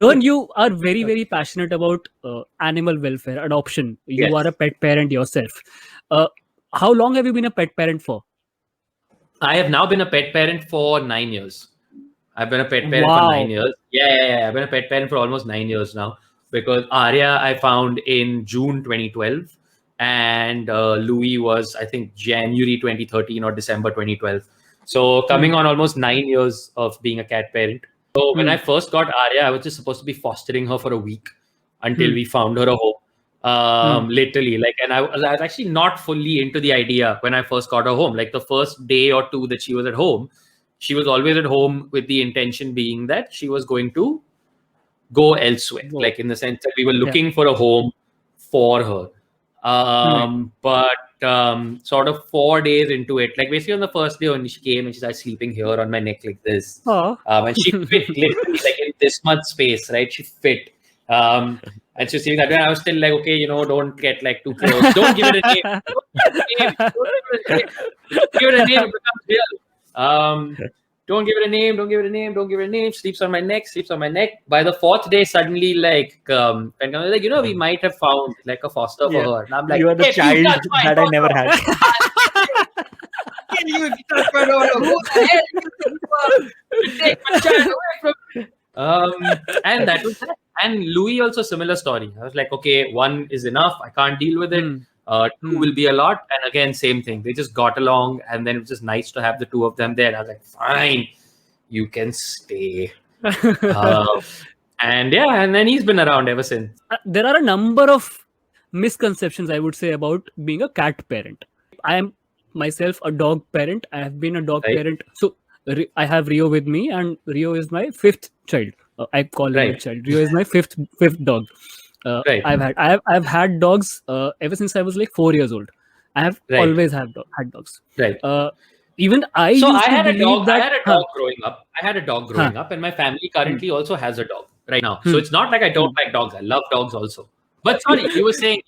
Rohan, you are very, very passionate about animal welfare, adoption. You are Yes. a pet parent yourself. Uh, how long have you been a pet parent for? I have now been a pet parent for 9 years. I've been a pet parent for nine Wow. years. Yeah. I've been a pet parent for almost 9 years now because Arya I found in June 2012 and Louis was, I think, January 2013 or December 2012. So Hmm. coming on almost 9 years of being a cat parent. So when Hmm. I first got Arya, I was just supposed to be fostering her for a week until Hmm. we found her a home. Hmm. Literally, like, and I was actually not fully into the idea when I first got her home. Like the first day or two that she was at home, she was always at home with the intention being that she was going to go elsewhere, Whoa. like in the sense that we were Yeah. looking for a home for her. Hmm. But sort of 4 days into it, like basically on the first day when she came and she started sleeping here on my neck like this, Oh. and she fit literally like in this much space, right? She fit. Um, and she was saying that way. I was still like, okay, don't get like too close. Don't give it a name. Don't give it a name. Don't give it a name. If you give it a name, it becomes real. Don't give it a name. Don't give it a name. Don't give it a name. Sleeps on my neck. Sleeps on my neck. By the fourth day, suddenly, and I was like, we might have found like a foster for Yeah. her. And I'm like, You are the if you child touch my that I daughter, never had. I'll kill you if you touch my daughter. Who the hell do you think you are? You take my child away from me. And that was that. And Louis also similar story. I was like, okay, one is enough. I can't deal with it. Hmm. Two will be a lot. And again, same thing. They just got along, and then it was just nice to have the two of them there. And I was like, fine, you can stay. And yeah, and then he's been around ever since. There are a number of misconceptions, I would say, about being a cat parent. I am myself a dog parent. I have been a dog Right? parent. So I have Rio with me, and Rio is my fifth child. I call him a Right. child. Rio is my fifth dog. Right. I've had dogs ever since I was like 4 years old. I have Right. always had dogs. Right. Even I So used I to had a believe dog. I that. had a dog growing up. I had a dog Huh, growing up, and my family currently also has a dog right now. So hmm, it's not like I don't hmm. like dogs. I love dogs also. But sorry, you were saying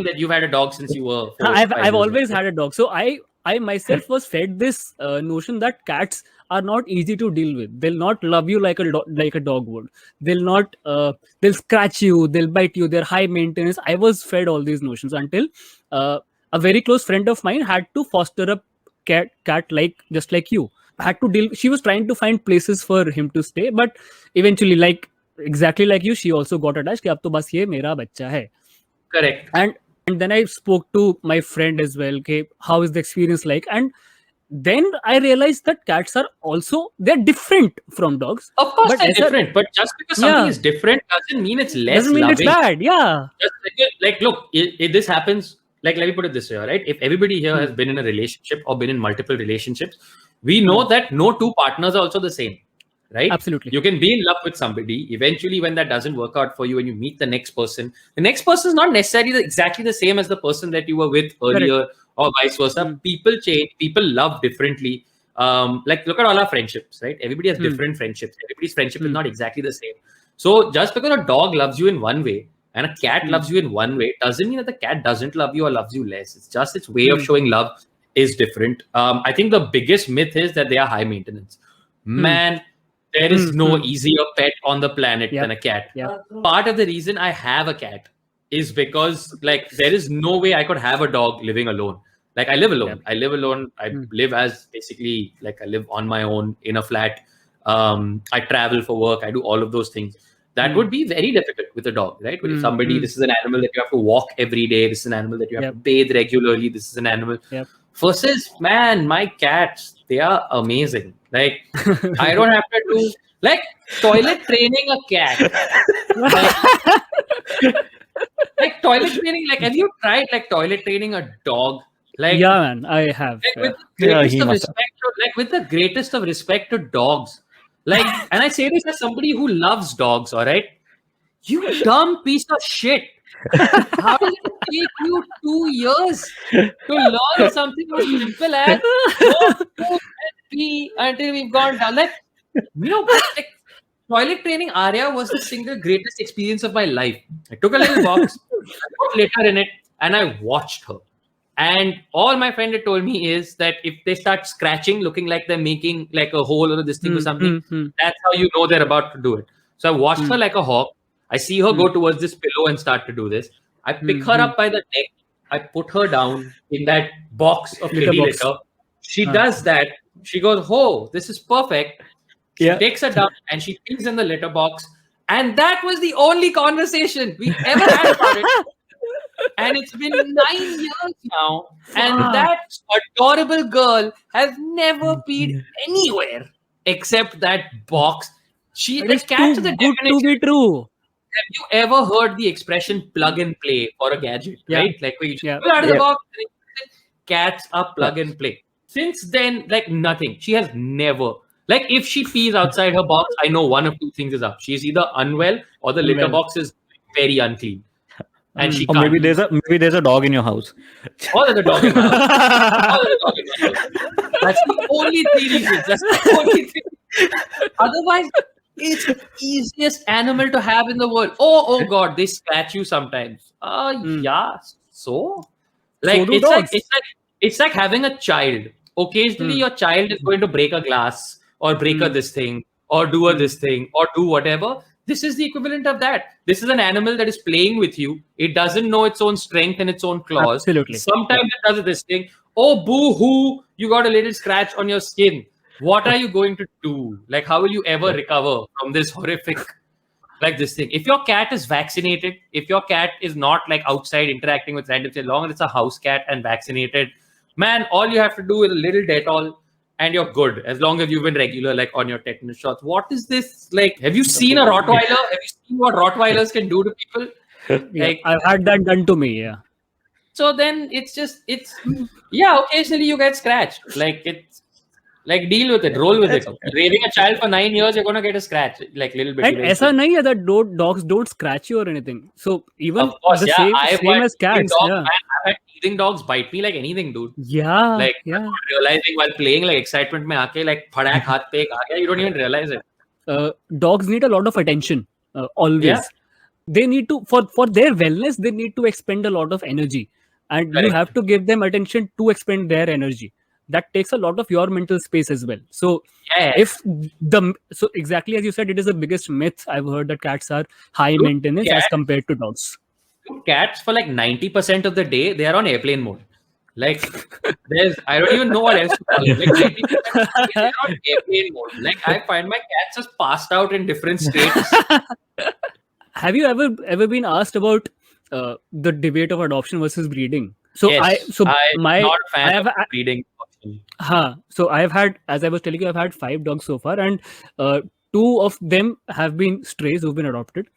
that you've had a dog since you were four, I've 5 I've years old. always had a dog, so I myself was fed this notion that cats are not easy to deal with. They'll not love you like a dog would. They'll not. They'll scratch you. They'll bite you. They're high maintenance. I was fed all these notions until uh, a very close friend of mine had to foster a cat like just like you. Had to deal. She was trying to find places for him to stay, but eventually, like exactly like you, she also got attached. कि अब तो बस ये मेरा बच्चा है. Correct. And then I spoke to my friend as well, okay, how is the experience like? And then I realized that cats are also, they're different from dogs, Of course, but they're as a, different. But just because something yeah, is different doesn't mean it's less doesn't mean it's loving. bad. Yeah. Just like look, if this happens, like let me put it this way, all right? If everybody here has been in a relationship or been in multiple relationships, we know that no two partners are also the same, right? Absolutely. You can be in love with somebody. Eventually, when that doesn't work out for you and you meet the next person is not necessarily exactly the same as the person that you were with earlier or vice versa. People change, people love differently. Like look at all our friendships, right? Everybody has different friendships. Everybody's friendship is not exactly the same. So just because a dog loves you in one way and a cat loves you in one way doesn't mean that the cat doesn't love you or loves you less. It's just its way of showing love is different. I think the biggest myth is that they are high maintenance. Man, there is no easier pet on the planet than a cat. Yeah. Part of the reason I have a cat is because like there is no way I could have a dog living alone. Like I live alone. I live alone. I live as basically like I live on my own in a flat. I travel for work. I do all of those things. That would be very difficult with a dog, right? With somebody, this is an animal that you have to walk every day. This is an animal that you have to bathe regularly. This is an animal. Versus, man, my cats, they are amazing. Like, I don't have to do, like, toilet training a cat. Like toilet training, like, have you tried, like, toilet training a dog? Like, yeah, man, I have. like, with the greatest of respect to dogs. Like, and I say this as somebody who loves dogs, all right? You dumb piece of shit. How did it take you 2 years to learn something as simple as go and pee until we've gone down? Like, like toilet training Arya was the single greatest experience of my life. I took a little box, I put litter in it, and I watched her. And all my friend had told me is that if they start scratching, looking like they're making like a hole or this thing or something, that's how you know they're about to do it. So I watched her like a hawk. I see her go Mm. towards this pillow and start to do this. I pick her Mm. up by the neck. I put her down in that box of Litter kitty box. litter. She Huh. does that. She goes, "Oh, this is perfect." She Yeah. takes her down and she pees in the litter box. And that was the only conversation we ever had about it. And it's been 9 years now. And Fuck. that adorable girl has never peed anywhere except that box. She It is like cats are too the good to definition. be true. Have you ever heard the expression plug and play for a gadget, Yeah. right? Like where you just Yeah. pull out of the Yeah. box and then you use it. Cats are plug and play. Since then, like nothing. She has never. Like if she pees outside her box, I know one of two things is up. She's either unwell or the litter Well. box is very unclean and she Mm. Or can't. maybe there's a dog in your house. Or there's a dog in my house. Or there's a dog in my house. That's the only three reasons. That's the only thing. Otherwise, it's the easiest animal to have in the world. Oh God, they scratch you sometimes. Mm. Yeah. So, So like, do dogs. it's like having a child. Occasionally, Mm. your child is going to break a glass or break a Mm. this thing or do a Mm. this thing or do whatever. This is the equivalent of that. This is an animal that is playing with you. It doesn't know its own strength and its own claws. Absolutely. Yeah. Sometimes it does this thing. Oh, boo hoo, you got a little scratch on your skin. What are you going to do? Like, how will you ever recover from this horrific, like this thing? If your cat is vaccinated, if your cat is not like outside interacting with randoms, as long as it's a house cat and vaccinated, man, all you have to do is a little Dettol and you're good. As long as you've been regular, like on your tetanus shots. What is this? Like, have you seen a Rottweiler? Have you seen what Rottweilers can do to people? Yeah. Like, I've had that done to me. Yeah. so then it's yeah, occasionally you get scratched. Like it's like deal with it, roll with it. That's okay. Raising a child for 9 years, you're gonna get a scratch, like little bit. And ऐसा नहीं है that dogs don't scratch you or anything. So even Of course, the yeah. same I've same had as teething cats. dogs, Yeah. man. I've had teething dogs bite me like anything, dude. Yeah. Like Yeah. not realizing while playing, like excitement mein aake, like fadak haath pe ek aa gaya, you don't even realize it. Dogs need a lot of attention. Always. Yeah. They need to for their wellness. They need to expend a lot of energy, and you Correct. have to give them attention to expend their energy. That takes a lot of your mental space as well. So Yeah. if so exactly as you said, it is the biggest myth I've heard that cats are high Dude, maintenance as cats- compared to dogs. Cats for like 90% of the day, they are on airplane mode. Like I don't even know what else to call it. Like 90% of the day, they're on airplane mode. Like I find my cats just passed out in different states. Have you ever been asked about the debate of adoption versus breeding? So Yes, I'm not a fan of breeding. So I've had, as I was telling you, I've had 5 dogs so far, and 2 of them have been strays who've been adopted.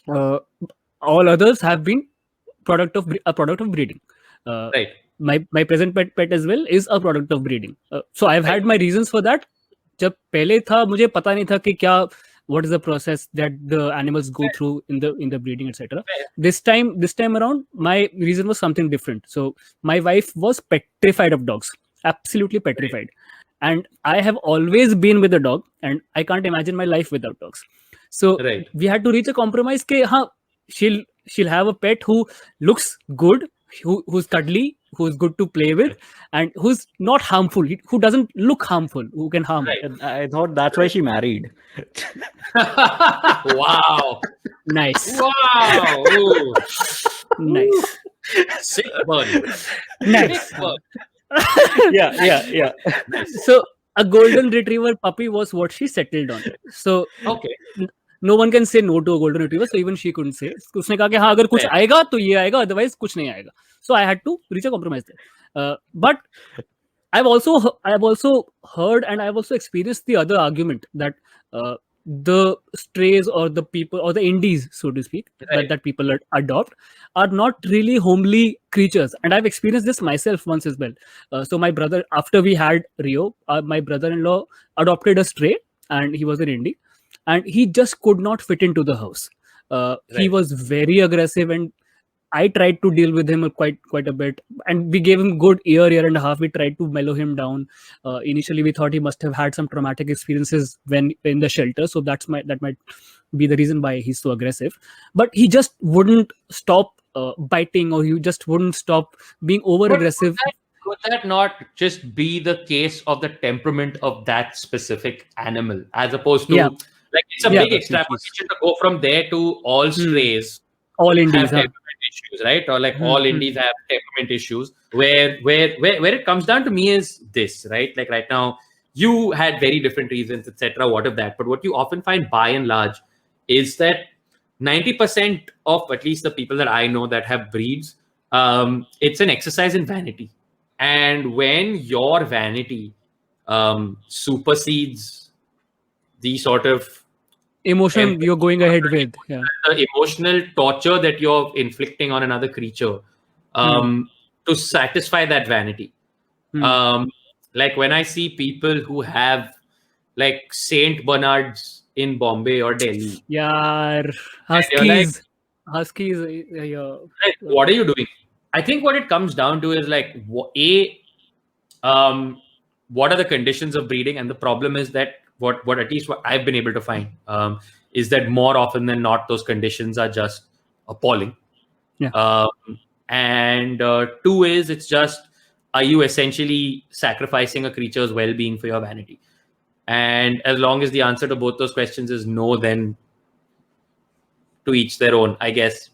All others have been a product of breeding. Right. My present pet as well is a product of breeding. So I've had my reasons for that. जब पहले था मुझे पता नहीं था कि क्या what is the process that the animals go through in the breeding, etc. This time around, my reason was something different. So my wife was petrified of dogs, absolutely petrified, and I have always been with a dog, and I can't imagine my life without dogs. So Right. we had to reach a compromise. Ke, she'll have a pet who looks good, who's cuddly, who's good to play with, and who's not harmful, who doesn't look harmful, who can harm. Right. And I thought that's why she married. Wow. Nice. Wow. Ooh. Nice. Sick burn. Nice. Sick burn. Yeah. So a golden retriever puppy was what she settled on. So Okay. no one can say no to a golden retriever. So even she couldn't say. उसने कहा कि हाँ अगर कुछ आएगा तो ये आएगा, otherwise कुछ नहीं आएगा. So I had to reach a compromise there. But I've also heard and I've also experienced the other argument that the strays or the people or the indies, so to speak, Right. that people adopt are not really homely creatures. And I've experienced this myself once as well. So my brother, after we had Rio, my brother-in-law adopted a stray, and he was an indie, and he just could not fit into the house. He Right. was very aggressive, and I tried to deal with him quite a bit, and we gave him good year and a half. We tried to mellow him down. Initially, we thought he must have had some traumatic experiences when in the shelter, so that might be the reason why he's so aggressive. But he just wouldn't stop biting, or he just wouldn't stop being over aggressive. Could that not just be the case of the temperament of that specific animal, as opposed to Yeah. Like it's a Yeah. big extrapolation to go from there to all strays All have indies, huh? temperament issues, right? Or like all indies have temperament issues. Where it comes down to me is this, right? Like right now, you had very different reasons, etc. What of that? But what you often find by and large is that 90% of at least the people that I know that have breeds, it's an exercise in vanity. And when your vanity supersedes the sort of Emotion you're empathy going or ahead with. Yeah. the emotional torture that you're inflicting on another creature to satisfy that vanity. Um, like when I see people who have like Saint Bernards in Bombay or Delhi, Yeah. and you're like, Huskies. Yeah. what are you doing? I think what it comes down to is like, what are the conditions of breeding? And the problem is that what at least what I've been able to find is that more often than not, those conditions are just appalling. Yeah. And two is it's just, are you essentially sacrificing a creature's well-being for your vanity? And as long as the answer to both those questions is no, then to each their own, I guess.